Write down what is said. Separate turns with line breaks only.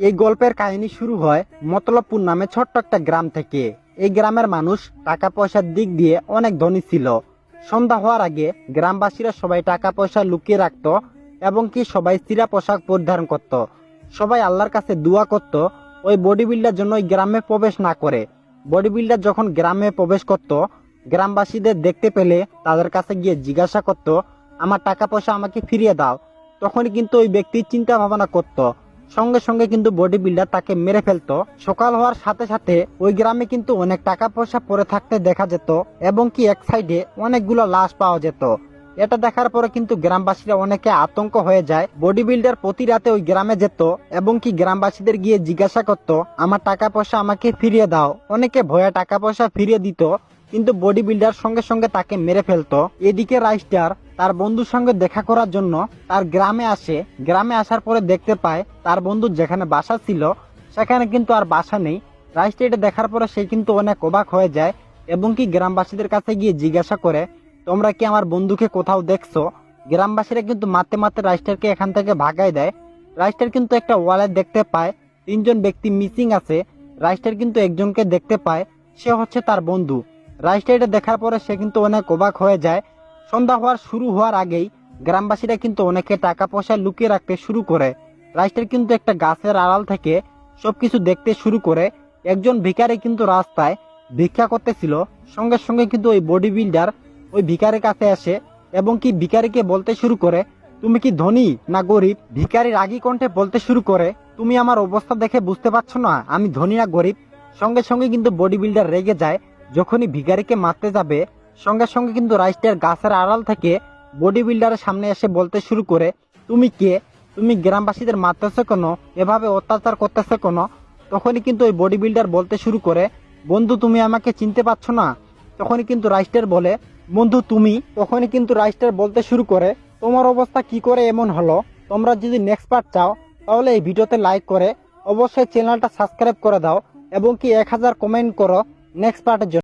এই গল্পের কাহিনী শুরু হয় মতলবপুর নামে ছোট্ট একটা গ্রাম থেকে। এই গ্রামের মানুষ টাকা পয়সার দিক দিয়ে অনেক ধনী ছিল। সন্ধ্যা হওয়ার আগে গ্রামবাসীরা সবাই টাকা পয়সা লুকিয়ে রাখতো এবং কি সবাই চিরা পোশাক পরিধান করত। সবাই আল্লাহর কাছে দোয়া করত ওই বডি বিল্ডার জন্য ওই গ্রামে প্রবেশ না করে। বডি বিল্ডার যখন গ্রামে প্রবেশ করত, গ্রামবাসীদের দেখতে পেলে তাদের কাছে গিয়ে জিজ্ঞাসা করত, আমার টাকা পয়সা আমাকে ফিরিয়ে দাও। তখনই কিন্তু ওই ব্যক্তি চিন্তা ভাবনা করত, সঙ্গে সঙ্গে কিন্তু বডি বিল্ডার তাকে মেরে ফেলতো। সকাল হওয়ার সাথে সাথে ওই গ্রামে কিন্তু অনেক টাকা পয়সা পড়ে থাকতে দেখা যেত এবং কি এক সাইডে অনেকগুলো লাশ পাওয়া যেত। এটা দেখার পরে কিন্তু গ্রামবাসীরা অনেকে আতঙ্ক হয়ে যায়। বডি বিল্ডার প্রতি রাতে ওই গ্রামে যেত এবং কি গ্রামবাসীদের গিয়ে জিজ্ঞাসা করত, আমার টাকা পয়সা আমাকে ফিরিয়ে দাও। অনেকে ভয়ে টাকা পয়সা ফিরিয়ে দিত, কিন্তু বডি বিল্ডার সঙ্গে সঙ্গে তাকে মেরে ফেলতো। এদিকে রাইস্টার তার বন্ধুর সঙ্গে দেখা করার জন্য তার গ্রামে আসে। গ্রামে আসার পরে দেখতে পায় তার বন্ধুর যেখানে বাসা ছিল সেখানে কিন্তু আর বাসা নেই। রাইস্টার এটা দেখার পরে সে কিন্তু অনেক অবাক হয়ে যায় এবং কি গ্রামবাসীদের কাছে গিয়ে জিজ্ঞাসা করে, তোমরা কি আমার বন্ধুকে কোথাও দেখছো? গ্রামবাসীরা কিন্তু মারতে মারতে রাইস্টারকে এখান থেকে ভাগায় দেয়। রাইস্টার কিন্তু একটা ওয়ালেট দেখতে পায়, 3জন ব্যক্তি মিসিং আছে। রাইস্টার কিন্তু একজনকে দেখতে পায়, সে হচ্ছে তার বন্ধু। রাইস্টার এটা দেখার পরে সে কিন্তু অনেক অবাক হয়ে যায়। সন্ধ্যা হওয়ার শুরু হওয়ার আগেই গ্রামবাসীরা কিন্তু অনেকে টাকা পয়সা লুকিয়ে রাখতে শুরু করে। রাইস্টার কিন্তু একটা গাছের আড়াল থেকে সবকিছু দেখতে শুরু করে। একজন ভিখারি কিন্তু রাস্তায় ভিক্ষা করতেছিল। সঙ্গে সঙ্গে কিন্তু ওই বডি বিল্ডার ওই ভিখারির কাছে আসে এবং কি ভিখারিকে বলতে শুরু করে, তুমি কি ধনী না গরিব? ভিখারি রাগী কণ্ঠে বলতে শুরু করে, তুমি আমার অবস্থা দেখে বুঝতে পারছো না আমি ধনী না গরিব? সঙ্গে সঙ্গে কিন্তু বডি বিল্ডার রেগে যায়। যখনই ভিখারিকে মারতে যাবে সঙ্গে সঙ্গে কিন্তু রাইস্টার গাছের আড়াল থেকে বডি বিল্ডারের সামনে এসে বলতে শুরু করে, তুমি কে? তুমি গ্রামবাসীদের মারতেছো কেন? এভাবে অত্যাচার করতেছো কেন? তখনই কিন্তু ওই বডি বিল্ডার বলতে শুরু করে, বন্ধু তুমি আমাকে চিনতে পারছো না? তখনই কিন্তু রাইস্টার বলে, বন্ধু তুমি? তখনই কিন্তু রাইস্টার বলতে শুরু করে, তোমার অবস্থা কি করে এমন হলো? তোমরা যদি নেক্সট পার্ট চাও তাহলে এই ভিডিওতে লাইক করে অবশ্যই চ্যানেলটা সাবস্ক্রাইব করে দাও এবং কি 1000 কমেন্ট করো নেক্সট পার্টের জন্য।